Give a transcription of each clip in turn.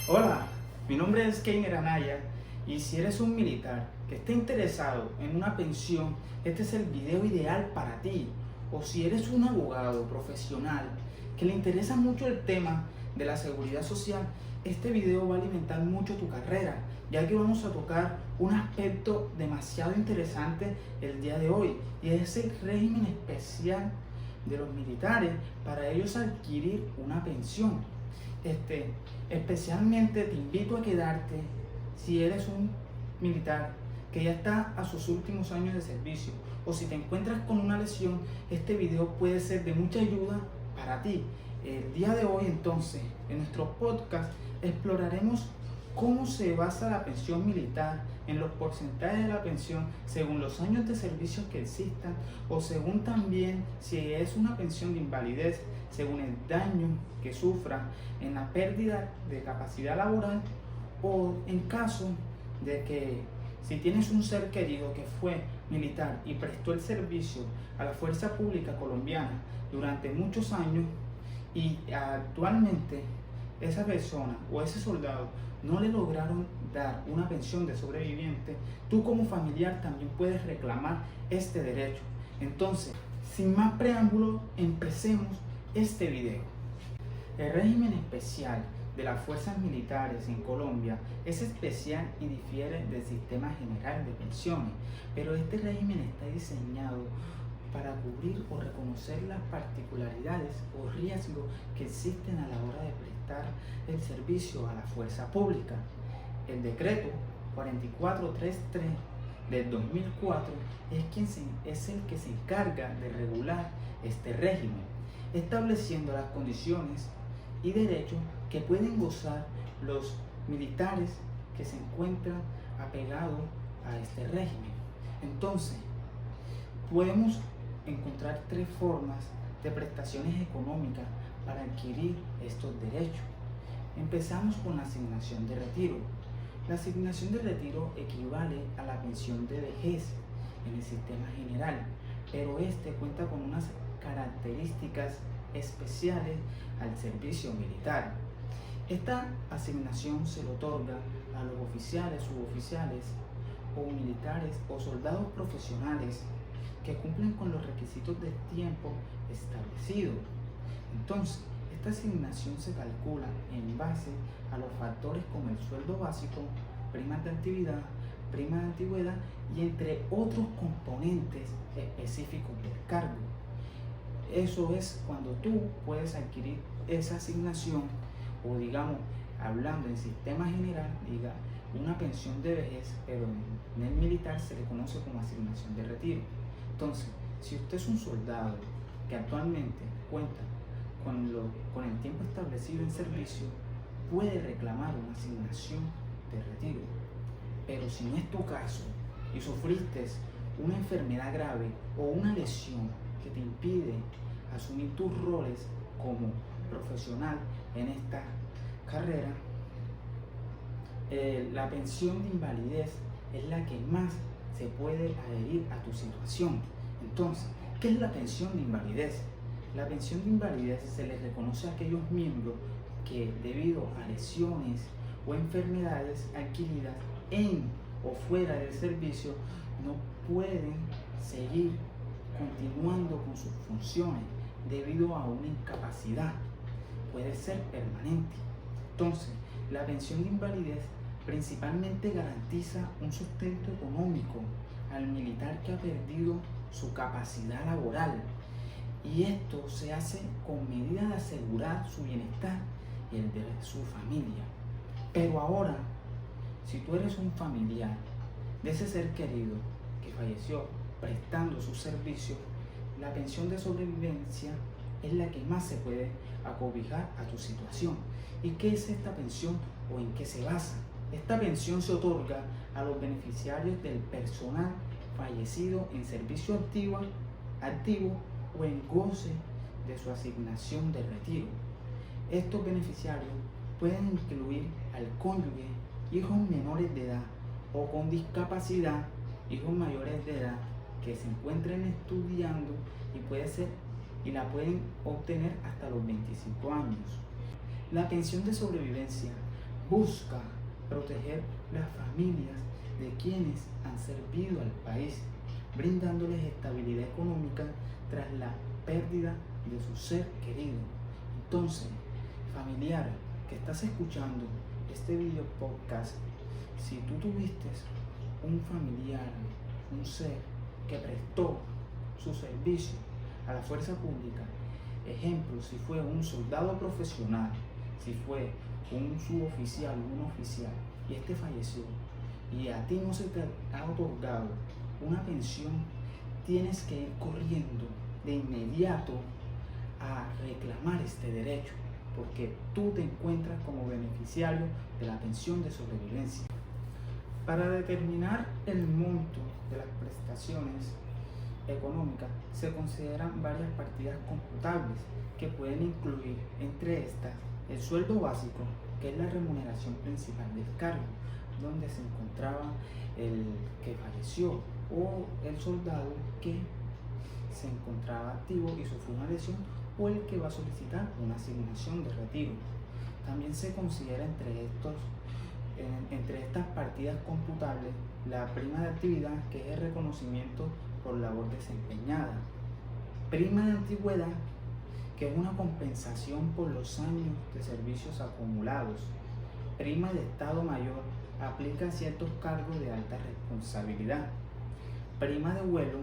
Hola, mi nombre es Keiner Anaya y si eres un militar que esté interesado en una pensión, este es el video ideal para ti. O si eres un abogado profesional que le interesa mucho el tema de la seguridad social, este video va a alimentar mucho tu carrera, ya que vamos a tocar un aspecto demasiado interesante el día de hoy, y es el régimen especial de los militares para ellos adquirir una pensión. Especialmente te invito a quedarte si eres un militar que ya está a sus últimos años de servicio, o si te encuentras con una lesión. Este video puede ser de mucha ayuda para ti. El día de hoy, entonces, en nuestro podcast exploraremos cómo se basa la pensión militar, en los porcentajes de la pensión según los años de servicio que existan, o según también si es una pensión de invalidez según el daño que sufra en la pérdida de capacidad laboral, o en caso de que si tienes un ser querido que fue militar y prestó el servicio a la fuerza pública colombiana durante muchos años y actualmente esa persona o ese soldado no le lograron dar una pensión de sobreviviente, tú como familiar también puedes reclamar este derecho. Entonces, sin más preámbulo, empecemos este video. El régimen especial de las fuerzas militares en Colombia es especial y difiere del sistema general de pensiones, pero este régimen está diseñado para cubrir o reconocer las particularidades o riesgos que existen a la hora de prestar el servicio a la fuerza pública. El decreto 4433 del 2004 es el que se encarga de regular este régimen, estableciendo las condiciones y derechos que pueden gozar los militares que se encuentran apegados a este régimen. Entonces, podemos encontrar tres formas de prestaciones económicas para adquirir estos derechos. Empezamos con la asignación de retiro. La asignación de retiro equivale a la pensión de vejez en el sistema general, pero este cuenta con unas características especiales al servicio militar. Esta asignación se le otorga a los oficiales, suboficiales o militares o soldados profesionales que cumplen con los requisitos de tiempo establecidos. Entonces, esta asignación se calcula en base a los factores como el sueldo básico, primas de actividad, prima de antigüedad y entre otros componentes específicos del cargo. Eso es cuando tú puedes adquirir esa asignación, o digamos, hablando en sistema general, diga una pensión de vejez, pero en el militar se le conoce como asignación de retiro. Entonces, si usted es un soldado que actualmente cuenta con el tiempo establecido en servicio, puede reclamar una asignación de retiro. Pero si no es tu caso y sufriste una enfermedad grave o una lesión que te impide asumir tus roles como profesional en esta carrera, la pensión de invalidez es la que más se puede adherir a tu situación. Entonces, ¿qué es la pensión de invalidez? La pensión de invalidez se le reconoce a aquellos miembros que, debido a lesiones o enfermedades adquiridas en o fuera del servicio, no pueden seguir continuando con sus funciones debido a una incapacidad. Puede ser permanente. Entonces, la pensión de invalidez principalmente garantiza un sustento económico al militar que ha perdido su capacidad laboral, y esto se hace con medidas de asegurar su bienestar y el de su familia. Pero ahora, si tú eres un familiar de ese ser querido que falleció prestando su servicio, la pensión de sobrevivencia es la que más se puede acobijar a tu situación. ¿Y qué es esta pensión o en qué se basa? Esta pensión se otorga a los beneficiarios del personal fallecido en servicio activo o en goce de su asignación de retiro. Estos beneficiarios pueden incluir al cónyuge, hijos menores de edad o con discapacidad, hijos mayores de edad que se encuentren estudiando y la pueden obtener hasta los 25 años. La pensión de sobrevivencia busca proteger las familias de quienes han servido al país, brindándoles estabilidad económica tras la pérdida de su ser querido. Entonces, familiar que estás escuchando este video podcast, si tú tuviste un familiar, un ser que prestó su servicio a la fuerza pública, ejemplo, si fue un soldado profesional, si fue un suboficial, un oficial, y este falleció, y a ti no se te ha otorgado una pensión, tienes que ir corriendo de inmediato a reclamar este derecho, porque tú te encuentras como beneficiario de la pensión de sobrevivencia. Para determinar el monto de las prestaciones económicas se consideran varias partidas computables que pueden incluir entre estas el sueldo básico, que es la remuneración principal del cargo, donde se encontraba el que falleció o el soldado que se encontraba activo y sufrió una lesión, o el que va a solicitar una asignación de retiro. También se considera entre estas partidas computables la prima de actividad, que es el reconocimiento por labor desempeñada, prima de antigüedad, que es una compensación por los años de servicios acumulados, prima de estado mayor, aplica a ciertos cargos de alta responsabilidad, prima de vuelo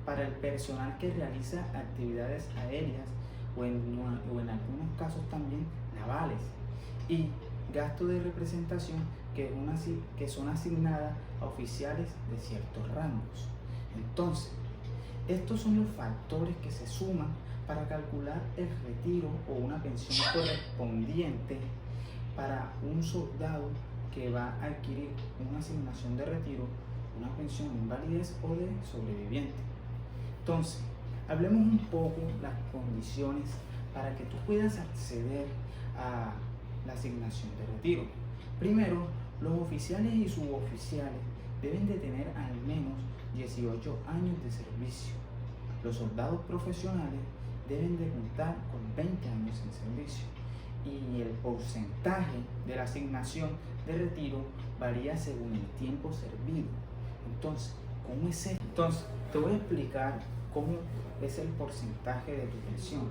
para el personal que realiza actividades aéreas o en algunos casos también navales, y gasto de representación que son asignadas a oficiales de ciertos rangos. Entonces, estos son los factores que se suman para calcular el retiro o una pensión correspondiente para un soldado que va a adquirir una asignación de retiro, una pensión de invalidez o de sobreviviente. Entonces, hablemos un poco las condiciones para que tú puedas acceder a la asignación de retiro. Primero, los oficiales y suboficiales deben de tener al menos 18 años de servicio. Los soldados profesionales deben de contar con 20 años en servicio. Y el porcentaje de la asignación de retiro varía según el tiempo servido. Entonces, ¿cómo es esto? Entonces, te voy a explicar cómo es el porcentaje de tu pensión.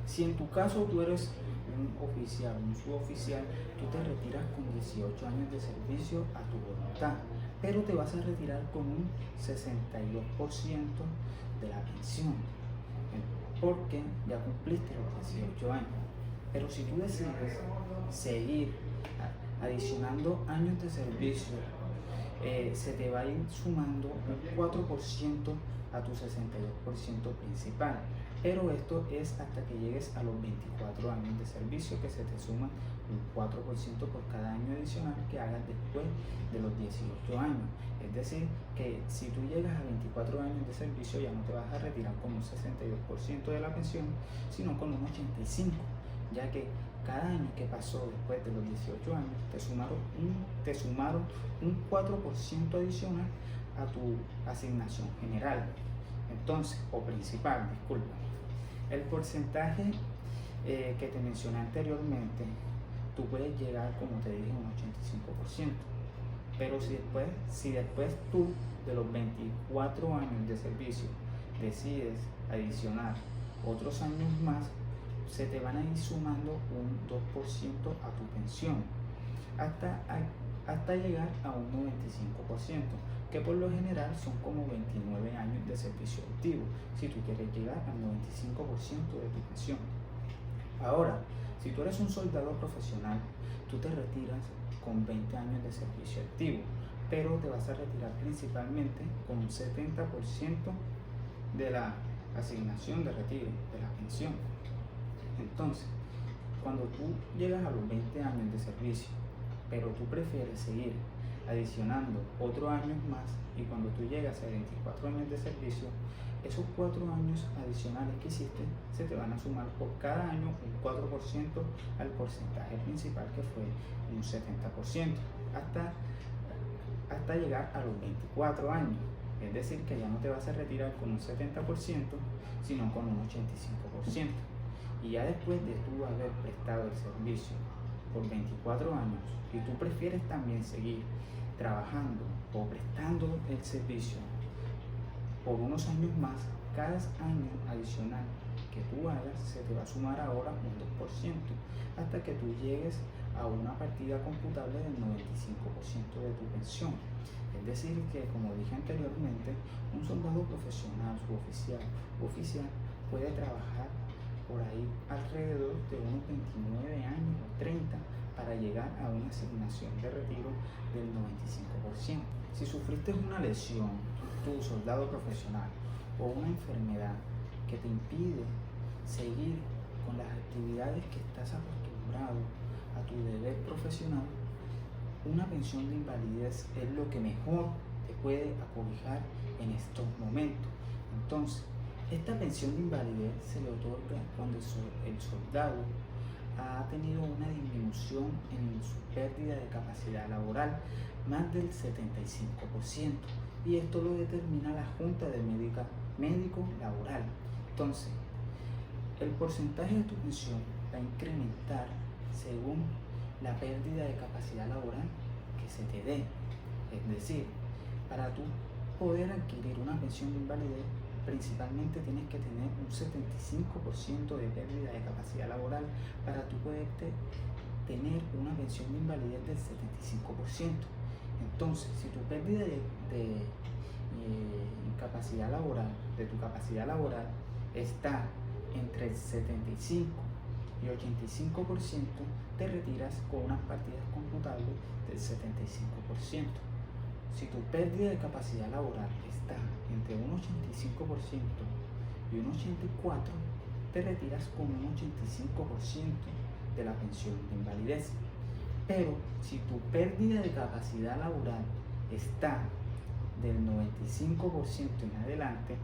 Si en tu caso tú eres un oficial, un suboficial, tú te retiras con 18 años de servicio a tu voluntad, pero te vas a retirar con un 62% de la pensión, porque ya cumpliste los 18 años. Pero si tú decides seguir adicionando años de servicio, se te va a ir sumando un 4% a tu 62% principal, pero esto es hasta que llegues a los 24 años de servicio, que se te suma un 4% por cada año adicional que hagas después de los 18 años. Es decir, que si tú llegas a 24 años de servicio, ya no te vas a retirar con un 62% de la pensión, sino con un 85%, ya que cada año que pasó después de los 18 años te sumaron un 4% adicional a tu asignación general, entonces, o principal, disculpa. El porcentaje que te mencioné anteriormente, tú puedes llegar, como te dije, a un 85%, pero si después tú de los 24 años de servicio decides adicionar otros años más, se te van a ir sumando un 2% a tu pensión, hasta llegar a un 95%, que por lo general son como 29 años de servicio activo, si tú quieres llegar al 95% de tu pensión. Ahora, si tú eres un soldado profesional, tú te retiras con 20 años de servicio activo, pero te vas a retirar principalmente con un 70% de la asignación de retiro, de la pensión. Entonces, cuando tú llegas a los 20 años de servicio, pero tú prefieres seguir adicionando otros años más, y cuando tú llegas a 24 años de servicio, esos 4 años adicionales que hiciste se te van a sumar por cada año un 4% al porcentaje principal, que fue un 70%, hasta llegar a los 24 años. Es decir, que ya no te vas a retirar con un 70%, sino con un 85%. Y ya después de tú haber prestado el servicio por 24 años y tú prefieres también seguir trabajando o prestando el servicio por unos años más, cada año adicional que tú hagas se te va a sumar ahora un 2% hasta que tú llegues a una partida computable del 95% de tu pensión. Es decir que, como dije anteriormente, un soldado profesional, suboficial, puede trabajar por ahí alrededor de unos 29 años o 30 para llegar a una asignación de retiro del 95%. Si sufriste una lesión, tu soldado profesional, o una enfermedad que te impide seguir con las actividades que estás acostumbrado a tu deber profesional, una pensión de invalidez es lo que mejor te puede acobijar en estos momentos. Entonces, esta pensión de invalidez se le otorga cuando el soldado ha tenido una disminución en su pérdida de capacidad laboral más del 75%, y esto lo determina la Junta de Médico Laboral. Entonces, el porcentaje de tu pensión va a incrementar según la pérdida de capacidad laboral que se te dé. Es decir, para tú poder adquirir una pensión de invalidez, principalmente tienes que tener un 75% de pérdida de capacidad laboral para tú poder tener una pensión de invalidez del 75%. Entonces, si tu pérdida de incapacidad laboral, de tu capacidad laboral, está entre el 75 y 85%, te retiras con unas partidas computables del 75%. Si tu pérdida de capacidad laboral está entre un 85% y un 84%, te retiras con un 85% de la pensión de invalidez. Pero si tu pérdida de capacidad laboral está del 95% en adelante,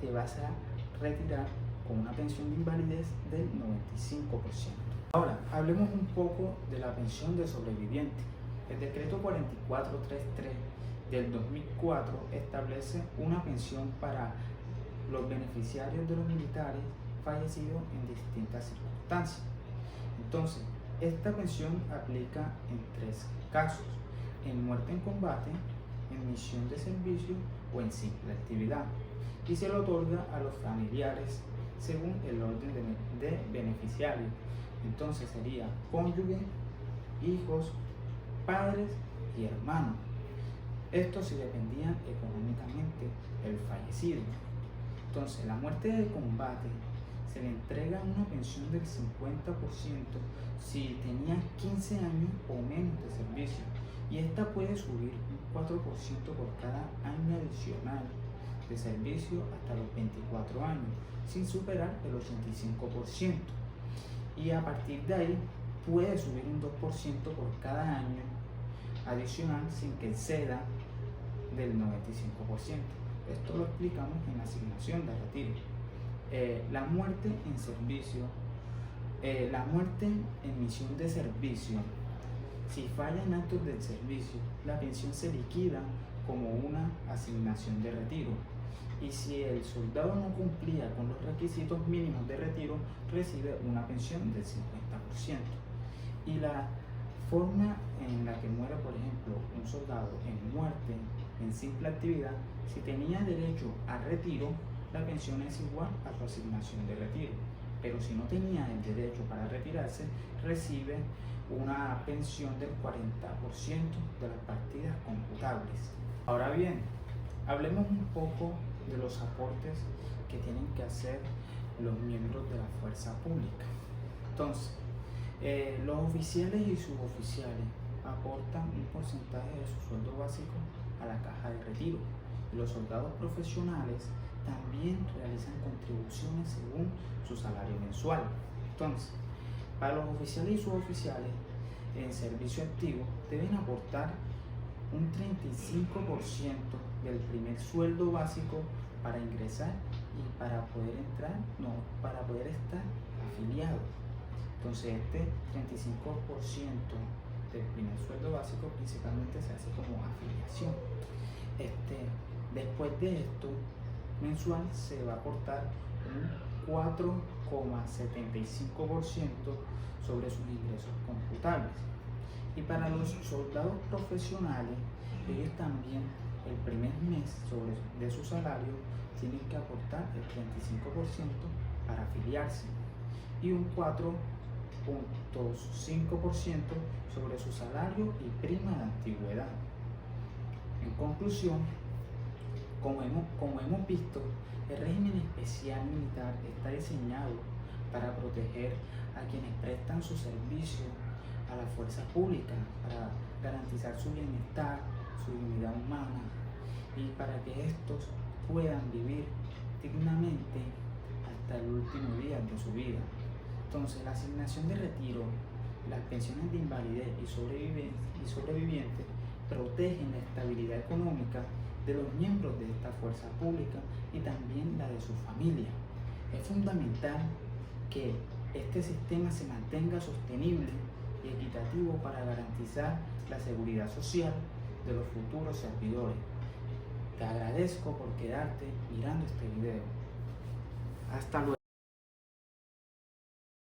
te vas a retirar con una pensión de invalidez del 95%. Ahora, hablemos un poco de la pensión de sobreviviente. El decreto 4433 del 2004 establece una pensión para los beneficiarios de los militares fallecidos en distintas circunstancias. Entonces, esta pensión aplica en 3 casos: en muerte en combate, en misión de servicio o en simple actividad, y se le otorga a los familiares según el orden de beneficiario. Entonces sería cónyuge, hijos, padres y hermanos. Esto si dependían económicamente del fallecido. Entonces, la muerte de combate se le entrega una pensión del 50% si tenía 15 años o menos de servicio, y esta puede subir un 4% por cada año adicional de servicio hasta los 24 años, sin superar el 85%, y a partir de ahí puede subir un 2% por cada año adicional sin que exceda del 95%. Esto lo explicamos en la asignación de retiro. La muerte en servicio, la muerte en misión de servicio, si falla en actos del servicio, la pensión se liquida como una asignación de retiro, y si el soldado no cumplía con los requisitos mínimos de retiro, recibe una pensión del 50%. Y la forma en la que muere, por ejemplo, un soldado en muerte en simple actividad, si tenía derecho a retiro, la pensión es igual a su asignación de retiro. Pero si no tenía el derecho para retirarse, recibe una pensión del 40% de las partidas computables. Ahora bien, hablemos un poco de los aportes que tienen que hacer los miembros de la fuerza pública. Entonces, los oficiales y suboficiales aportan un porcentaje de su sueldo básico a la caja de retiro, y los soldados profesionales también realizan contribuciones según su salario mensual. Entonces, para los oficiales y suboficiales en servicio activo deben aportar un 35% del primer sueldo básico para ingresar y para poder estar afiliado. Entonces, este 35% del primer sueldo básico principalmente se hace como afiliación. Después de esto, mensual se va a aportar un 4,75% sobre sus ingresos computables. Y para los soldados profesionales, ellos también el primer mes de su salario tienen que aportar el 35% para afiliarse y un 4,5% sobre su salario y prima de antigüedad. En conclusión, como hemos visto, el régimen especial militar está diseñado para proteger a quienes prestan su servicio a la fuerza pública, para garantizar su bienestar, su dignidad humana y para que estos puedan vivir dignamente hasta el último día de su vida. Entonces, la asignación de retiro, las pensiones de invalidez y sobrevivientes protegen la estabilidad económica de los miembros de esta fuerza pública y también la de su familia. Es fundamental que este sistema se mantenga sostenible y equitativo para garantizar la seguridad social de los futuros servidores. Te agradezco por quedarte mirando este video. Hasta luego.